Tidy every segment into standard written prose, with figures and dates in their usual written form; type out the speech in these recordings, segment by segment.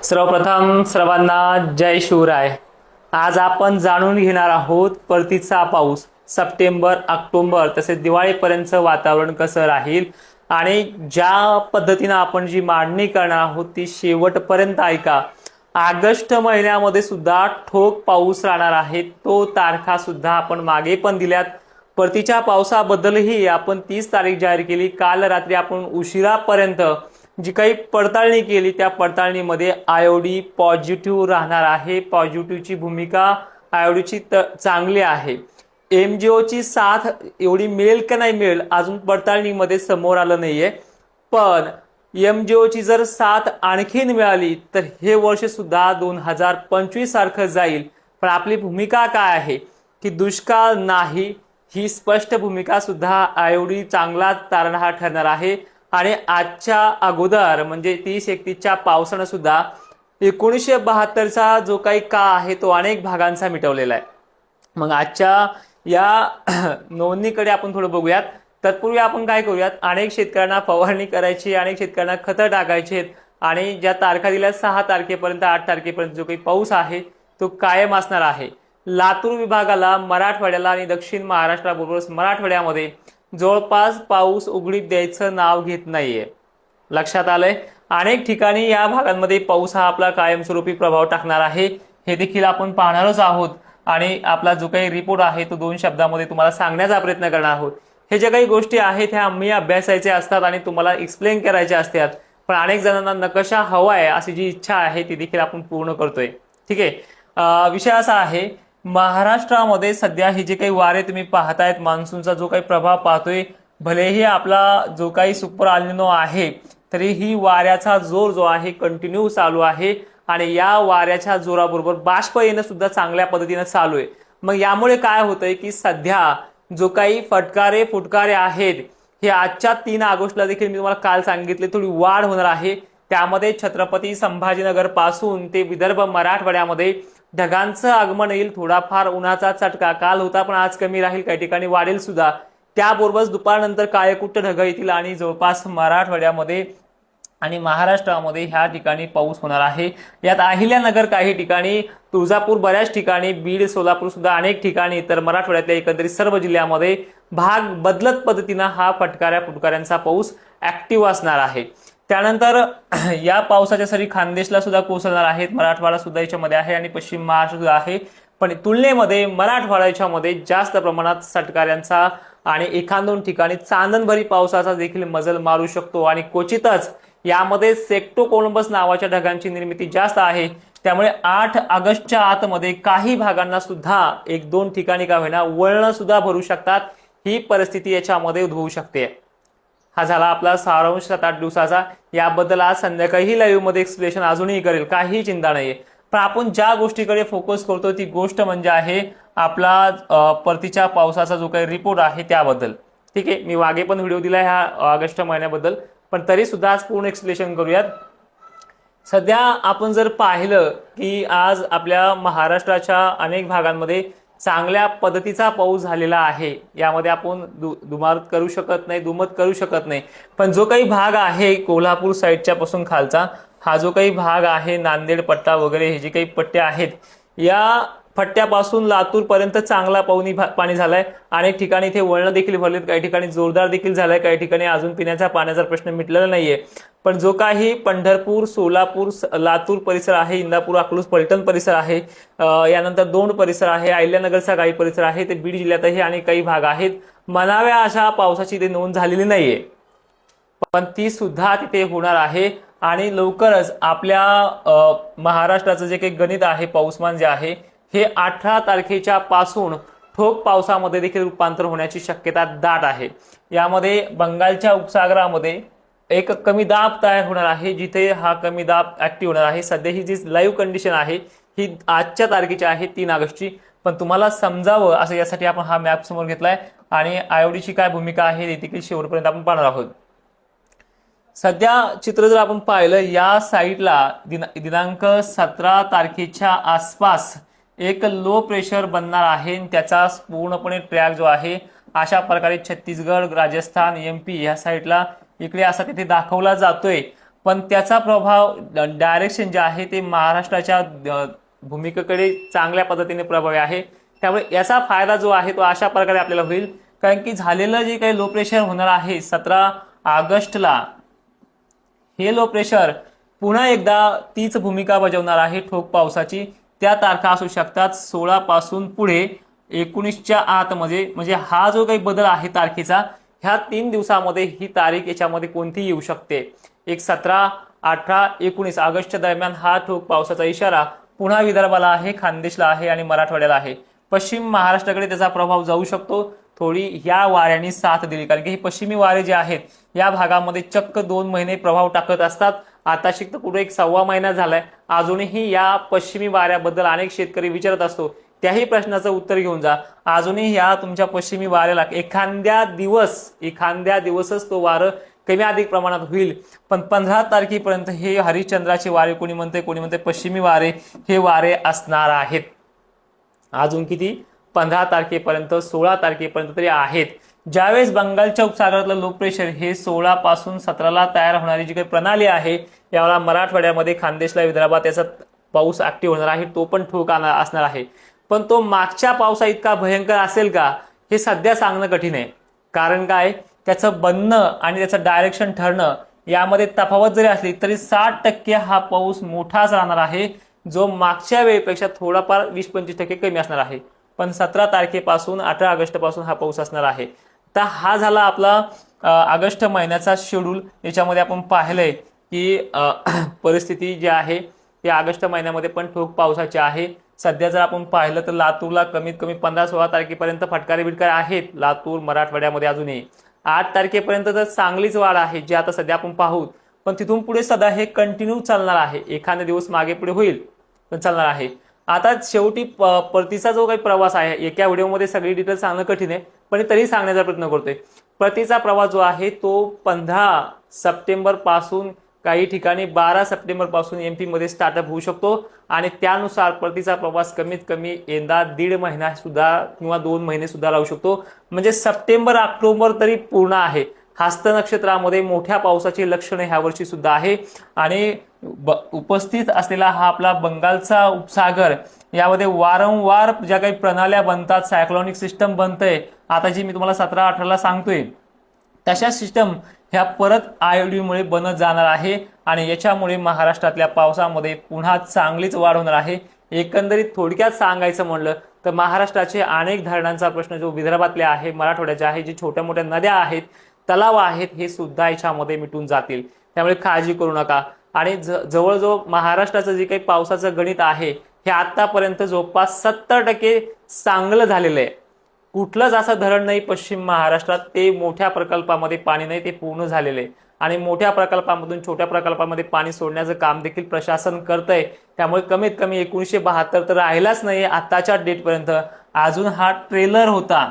सर्वप्रथम सर्वांना जय शिवराय। आज आपण जाणून घेणार आहोत परतीचा पाऊस सप्टेंबर ऑक्टोबर तसेच दिवाळीपर्यंतचं वातावरण कसं राहील आणि ज्या पद्धतीने आपण जी मांडणी करणार आहोत ती शेवटपर्यंत ऐका। ऑगस्ट महिन्यामध्ये सुद्धा ठोक पाऊस राहणार आहे, तो तारखा सुद्धा आपण मागे पण दिल्यात। परतीच्या पावसाबद्दलही आपण 30 तारीख जाहीर केली। काल रात्री आपण उशिरापर्यंत जी काही पडताळणी केली त्या पडताळणीमध्ये आयोडी पॉझिटिव्ह राहणार आहे। पॉझिटिव्हची भूमिका आयोडीची चांगली आहे। एमजीओची साथ एवढी मिळेल का नाही मिळेल अजून पडताळणीमध्ये समोर आलं नाहीये, पण एमजीओची जर साथ आणखीन मिळाली तर हे वर्ष सुद्धा 2025 सारखं जाईल। पण आपली भूमिका काय आहे की दुष्काळ नाही, ही स्पष्ट भूमिका सुद्धा आयोडी चांगला तारणहार ठरणार आहे। आणि आजच्या अगोदर म्हणजे 30-31च्या पावसानं सुद्धा 1972चा जो काही काळ आहे तो अनेक भागांचा मिटवलेला आहे। मग आजच्या या नोंदणीकडे आपण थोडं बघूयात। तत्पूर्वी आपण काय करूयात, अनेक शेतकऱ्यांना फवारणी करायची, अनेक शेतकऱ्यांना खतं टाकायची आहेत आणि ज्या तारखा दिल्या 6 तारखेपर्यंत 8 तारखेपर्यंत जो काही पाऊस आहे तो कायम असणार आहे। लातूर विभागाला, मराठवाड्याला आणि दक्षिण महाराष्ट्राबरोबरच मराठवाड्यामध्ये जवळपास पाऊस उघडीप द्यायचं नाव घेत नाहीये। लक्षात आलंय, अनेक ठिकाणी या भागांमध्ये पाऊस हा आपला कायमस्वरूपी प्रभाव टाकणार आहे, हे देखील आपण पाहणारच आहोत। आणि आपला जो काही रिपोर्ट आहे तो 2 शब्दामध्ये तुम्हाला सांगण्याचा प्रयत्न करणार आहोत। हे ज्या काही गोष्टी आहेत ह्या आम्ही अभ्यासायचे असतात आणि तुम्हाला एक्सप्लेन करायचे असतात, पण अनेक जणांना नकाशा हवा आहे अशी जी इच्छा आहे ती देखील आपण पूर्ण करतोय। ठीक आहे, विषय असा आहे, महाराष्ट्रामध्ये सध्या ही जे काही वारे तुम्ही पाहतायत, मान्सूनचा जो काही प्रभाव पाहतोय, भलेही आपला जो काही सुपर अल्निनो आहे तरीही वाऱ्याचा जोर जो आहे कंटिन्यू चालू आहे आणि या वाऱ्याच्या जोराबरोबर बाष्प येणं सुद्धा चांगल्या पद्धतीने चालू आहे। मग यामुळे काय होतंय की सध्या जो काही फुटकारे आहेत हे आजच्या 3 ऑगस्टला देखील मी तुम्हाला काल सांगितले थोडी वाढ होणार आहे। त्यामध्ये छत्रपती संभाजीनगर पासून ते विदर्भ मराठवाड्यामध्ये ढगांचं आगमन येईल। थोडाफार उन्हाचा चटका काल होता पण आज कमी राहील, काही ठिकाणी वाढेल सुद्धा। त्याबरोबरच दुपारनंतर काळेकुट्ट ढग येतील आणि जवळपास मराठवाड्यामध्ये आणि महाराष्ट्रामध्ये ह्या ठिकाणी पाऊस होणार आहे। यात अहिल्यानगर काही ठिकाणी, तुळजापूर बऱ्याच ठिकाणी, बीड सोलापूर सुद्धा अनेक ठिकाणी, तर मराठवाड्यातल्या एकंदरीत सर्व जिल्ह्यामध्ये भाग बदलत पद्धतीने हा फुटकाऱ्यांचा पाऊस ऍक्टिव्ह असणार आहे। त्यानंतर या पावसाच्या सरी खानदेशला सुद्धा कोसळणार आहेत, मराठवाडा सुद्धा याच्यामध्ये आहे आणि पश्चिम महाराष्ट्र सुद्धा आहे। पण तुलनेमध्ये मराठवाड्याच्या मध्ये जास्त प्रमाणात फुटकाऱ्यांचा आणि एखाद 2 ठिकाणी चांदणभरी पावसाचा देखील मजल मारू शकतो आणि क्वचितच यामध्ये सेक्टो कोलंबस नावाच्या ढगांची निर्मिती जास्त आहे। त्यामुळे 8 ऑगस्टच्या आतमध्ये काही भागांना सुद्धा 1-2 ठिकाणी का होईना वळण सुद्धा भरू शकतात, ही परिस्थिती याच्यामध्ये उद्भवू शकते। हा झाला आपला सारांश 7-8 दिवसाचा। याबद्दल आज संध्याकाळी लाईव्ह मध्ये एक्सप्लेनेशन अजूनही करेल, काही चिंता नाहीये। पण आपण ज्या गोष्टीकडे फोकस करतो ती गोष्ट म्हणजे आहे आपला परतीच्या पावसाचा जो काही रिपोर्ट आहे त्याबद्दल। ठीक आहे, मी मागे पण व्हिडिओ दिला ह्या ऑगस्ट महिन्याबद्दल, पण तरी सुद्धा आज पूर्ण एक्सप्लेनेशन करूयात। सध्या आपण जर पाहिलं की आज आपल्या महाराष्ट्राच्या अनेक भागांमध्ये चांगल्या पद्धतीचा पाऊस झालेला आहे, यामध्ये आपण दुमत करू शकत नाही। पण जो काही भाग आहे कोल्हापूर साईडच्या पासून खालचा हा जो काही भाग आहे, नांदेड पट्टा वगैरे हे जे काही पट्टे आहेत, या पट्ट्यापासून लातूर पर्यंत चांगला पाणी झालाय। अनेक ठिकाणी इथे वळण देखील भरलेत, काही ठिकाणी जोरदार देखील झालाय, काही ठिकाणी अजून पिण्याच्या पाण्याचा प्रश्न मिटलेला नाहीये। पण जो काही पंढरपूर, सोलापूर, लातूर परिसर आहे, इंदापूर, अकलूज, पलटण परिसर आहे, यानंतर दोंड परिसर आहे, अहिल्यानगरचा काही परिसर आहे, ते बीड जिल्ह्यातही आणि काही भाग आहेत, म्हणाव्या अशा पावसाची इथे नोंद झालेली नाहीये, पण ती सुद्धा तिथे होणार आहे। आणि लवकरच आपल्या महाराष्ट्राचं जे काही गणित आहे, पाऊसमान जे आहे हे 18 तारखेच्या पासून ठोक पावसामध्ये देखील रूपांतर होण्याची शक्यता दाट आहे। यामध्ये बंगालच्या उपसागरामध्ये एक कमी दाब तयार होणार आहे, जिथे हा कमी दाब ऍक्टिव्ह होणार आहे। सध्या ही जी लाईव्ह कंडिशन आहे ही आजच्या तारखेची आहे 3 ऑगस्टची, पण तुम्हाला समजावं असं यासाठी आपण हा मॅप समोर घेतलाय आणि आयोडीची काय भूमिका आहे हे देखील शेवटपर्यंत आपण पाहणार आहोत। सध्या चित्र जर आपण पाहिलं, या साईडला दिनांक 17 तारखेच्या आसपास एक लो प्रेशर बनणार आहे, त्याचा पूर्णपणे ट्रॅक जो आहे अशा प्रकारे छत्तीसगड, राजस्थान, MP या साईडला इकडे असा तिथे दाखवला जातोय। पण त्याचा प्रभाव डायरेक्शन जे आहे ते महाराष्ट्राच्या भूमिकेकडे चांगल्या पद्धतीने प्रभावी आहे. त्यामुळे याचा फायदा जो आहे तो अशा प्रकारे आपल्याला होईल, कारण की झालेलं जे काही लो प्रेशर होणार आहे 17 ऑगस्टला, हे लो प्रेशर पुन्हा एकदा तीच भूमिका बजावणार आहे ठोक पावसाची. त्या तारखा असू शकतात 16 पासून पुढे 19च्या आतमध्ये, म्हणजे हा जो काही बदल आहे तारखेचा, ह्या 3 दिवसामध्ये ही तारीख याच्यामध्ये कोणती येऊ शकते. एक 17, 18, 19 ऑगस्टच्या दरम्यान हा ठोक पावसाचा इशारा पुन्हा विदर्भाला आहे, खानदेशला आहे आणि मराठवाड्याला आहे. पश्चिम महाराष्ट्राकडे त्याचा प्रभाव जाऊ शकतो. थोडी या वाऱ्यांनी साथ दिली, कारण की हे पश्चिमी वारे जे आहेत या भागामध्ये चक्क 2 महिने प्रभाव टाकत असतात. आता शिकत कुठे एक 1.25 महिना झालाय, अजूनही या पश्चिमी वाऱ्याबद्दल अनेक शेतकरी विचारत असतो. त्याही प्रश्नाचं उत्तर घेऊन जा. अजूनही या तुमच्या पश्चिमी वाऱ्याला एखाद्या दिवसच तो वारं कमी अधिक प्रमाणात होईल, पण 15 तारखेपर्यंत हे हरिश्चंद्राचे वारे, कोणी म्हणते पश्चिमी वारे, हे वारे असणार आहेत. अजून किती? 15 तारखेपर्यंत, 16 तारखेपर्यंत तरी आहेत. ज्यावेळेस बंगालच्या उपसागरातलं लो प्रेशर हे 16 पासून 17ला तयार होणारी जी काही प्रणाली आहे, यावेळेला मराठवाड्यामध्ये, खानदेशला, विदर्भात याचा पाऊस ऍक्टिव्ह होणार आहे. तो पण ठोक असणार आहे. पण तो मागच्या पावसा इतका भयंकर असेल का, हे सध्या सांगणं कठीण आहे. कारण काय, त्याचं बनणं आणि त्याचं डायरेक्शन ठरणं यामध्ये तफावत जरी असली तरी 60% हा पाऊस मोठाच राहणार आहे, जो मागच्या वेळेपेक्षा थोडाफार 20-25% कमी असणार आहे. पण 17 तारखेपासून 18 ऑगस्ट पासून हा पाऊस असणार आहे. तर हा झाला आपला ऑगस्ट महिन्याचा शेड्यूल. याच्यामध्ये आपण पाहिलंय की परिस्थिती जी आहे ती ऑगस्ट महिन्यामध्ये पण ठोक पावसाची आहे. सध्या जर आपण पाहिलं तर लातूरला कमीत कमी 15-16 तारखेपर्यंत फटकारे बिटकारे आहेत. लातूर, मराठवाड्यामध्ये अजूनही 8 तारखेपर्यंत तर चांगलीच वाढ आहे, जे आता सध्या आपण पाहू. पण तिथून पुढे सध्या हे कंटिन्यू चालणार आहे. एखादा दिवस मागे पुढे होईल पण चालणार आहे. आता शेवटी परतीचा जो काही प्रवास आहे, एका व्हिडिओमध्ये सगळी डिटेल सांगणं कठीण आहे, पण तरी सांगण्याचा प्रयत्न करतोय. परतीचा प्रवास जो आहे तो 15 सप्टेंबर पासून, काही ठिकाणी 12 सप्टेंबर पासून एमपी मध्ये स्टार्टअप होऊ शकतो. आणि त्यानुसार परतीचा प्रवास कमीत कमी यंदा 1.5 महिना सुद्धा किंवा 2 महिने सुद्धा राहू शकतो. म्हणजे सप्टेंबर ऑक्टोबर तरी पूर्ण आहे. हस्त नक्षत्रामध्ये मोठ्या पावसाची लक्षणे ह्या वर्षी सुद्धा आहे. आणि उपस्थित असलेला हा आपला बंगालचा उपसागर, यामध्ये वारंवार ज्या काही प्रणाल्या बनतात, सायक्लॉनिक सिस्टम बनतंय, आता जी मी तुम्हाला 17-18ला सांगतोय, तशा सिस्टम ह्या परत आयओडीमुळे बनत जाणार आहे. आणि याच्यामुळे महाराष्ट्रातल्या पावसामध्ये पुन्हा चांगलीच वाढ होणार आहे. एकंदरीत थोडक्यात सांगायचं म्हणलं तर महाराष्ट्राचे अनेक धरणांचा प्रश्न जो विदर्भातले आहे, मराठवाड्याचे आहे, जे छोट्या मोठ्या नद्या आहेत, तलाव आहेत, हे सुद्धा याच्यामध्ये मिटून जातील. त्यामुळे काळजी करू नका. आणि जवळजवळ महाराष्ट्राचं जे काही पावसाचं गणित आहे हे आतापर्यंत जवळपास 70% चांगलं झालेलं आहे. कुठलंच असं धरण नाही पश्चिम महाराष्ट्रात ते मोठ्या प्रकल्पामध्ये पाणी नाही, ते पूर्ण झालेलं आहे. आणि मोठ्या प्रकल्पामधून छोट्या प्रकल्पामध्ये पाणी सोडण्याचं काम देखील प्रशासन करतंय. त्यामुळे कमीत कमी 1972 तर राहिलाच नाही आताच्या डेटपर्यंत. अजून हा ट्रेलर होता,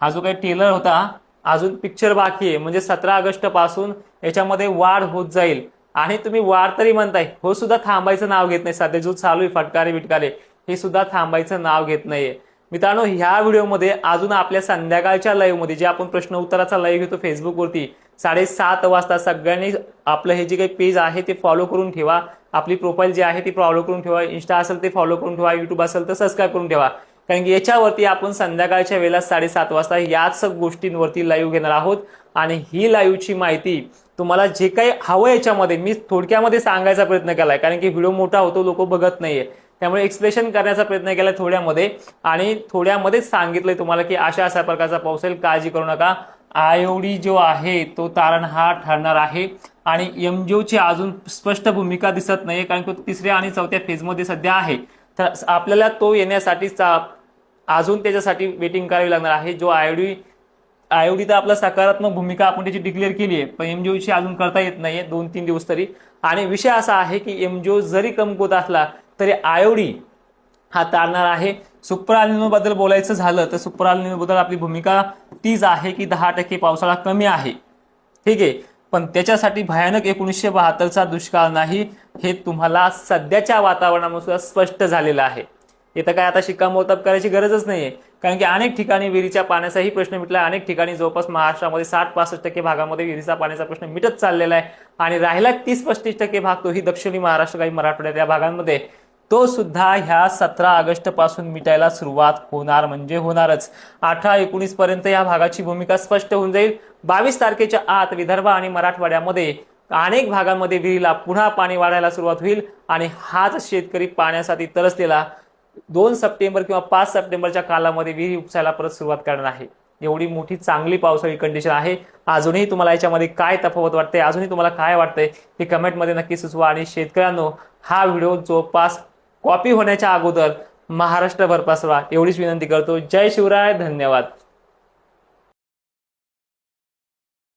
हा जो काही ट्रेलर होता, अजून पिक्चर बाकी आहे. म्हणजे 17 ऑगस्ट पासून याच्यामध्ये वाढ होत जाईल. आणि तुम्ही वाढ तरी म्हणताय, हो सुद्धा थांबायचं नाव घेत नाही. सध्या जो चालू आहे फटकारे बिटकारे, हे सुद्धा थांबायचं नाव घेत नाहीये. मित्रांनो, ह्या व्हिडिओमध्ये अजून आपल्या संध्याकाळच्या लाईव्ह मध्ये जे आपण प्रश्न उत्तराचा लाईव्ह घेतो फेसबुकवरती 7:30 वाजता, सगळ्यांनी आपलं हे जे काही पेज आहे ते फॉलो करून ठेवा. आपली प्रोफाईल जी आहे ती फॉलो करून ठेवा. इंस्टा असेल ते फॉलो करून ठेवा. युट्यूब असेल तर सबस्क्राईब करून ठेवा. कारण की याच्यावरती आपण संध्याकाळच्या वेळेला 7:30 वाजता याच गोष्टींवरती लाईव्ह घेणार आहोत. आणि ही लाईव्हची माहिती तुम्हाला जे काही हवं याच्यामध्ये मी थोडक्यामध्ये सांगायचा प्रयत्न केलाय, कारण की व्हिडिओ मोठा होतो, लोक बघत नाहीये. त्यामुळे एक्सप्लेनेशन करण्याचा प्रयत्न केला थोड्यामध्ये, आणि थोड्यामध्येच सांगितलंय तुम्हाला की अशा प्रकारचा पाऊस येईल, काळजी करू नका. आयओडी जो आहे तो तारणहार ठरणार आहे. आणि एमजीओची अजून स्पष्ट भूमिका दिसत नाहीये, कारण की 3ऱ्या आणि 4थ्या फेजमध्ये सध्या आहे. तर आपल्याला तो येण्यासाठी अजून त्याच्यासाठी वेटिंग करावी लागणार आहे. जो आयओडी तर आपला सकारात्मक भूमिका आपण त्याची डिक्लेअर केली आहे, पण एमजीओची अजून करता येत नाहीये 2-3 दिवस तरी. आणि विषय असा आहे की एमजीओ जरी कमकुवत असला तरी आयओडी हा तारणार आहे. सुपर एल निनो बद्दल बोलायचं झालं तर सुपर एल निनो बद्दल आपली भूमिका तीच आहे की 10% पावसाळा कमी आहे, ठीक आहे. पण त्याच्यासाठी भयानक 1972चा दुष्काळ नाही, हे तुम्हाला सध्याच्या वातावरणामुळे स्पष्ट झालेलं आहे. इथं काय आता शिक्कामोर्तब करायची गरजच नाहीये. कारण की अनेक ठिकाणी विहिरीच्या पाण्याचाही प्रश्न मिटला, अनेक ठिकाणी जवळपास महाराष्ट्रामध्ये 60-65% भागामध्ये विहिरीचा पाण्याचा प्रश्न मिटत चाललेला आहे आणि राहिला 30-35% भाग, तोही दक्षिणी महाराष्ट्र काही मराठवाड्यात या भागांमध्ये, तो सुद्धा ह्या 17 ऑगस्ट पासून मिटायला सुरुवात होणार म्हणजे होणारच. 18-19 पर्यंत या भागाची भूमिका स्पष्ट होऊन जाईल. 22 तारखेच्या आत विदर्भ आणि मराठवाड्यामध्ये अनेक भागांमध्ये विहिरीला पुन्हा पाणी वाढायला सुरुवात होईल आणि हाच शेतकरी पाण्यासाठी तरसलेला 2 सप्टेंबर किंवा 5 सप्टेंबरच्या कालामध्ये विहिरी उपसायला परत सुरुवात करणार आहे. एवढी मोठी चांगली पावसाळी कंडिशन आहे. अजूनही तुम्हाला याच्यामध्ये काय तफावत वाटते, अजूनही तुम्हाला काय वाटतंय हे कमेंटमध्ये नक्की सुचवा. आणि शेतकऱ्यांनो, हा व्हिडिओ जवळपास कॉपी होण्याच्या अगोदर महाराष्ट्रभर पसरवा एवढीच विनंती करतो. जय शिवराय, धन्यवाद.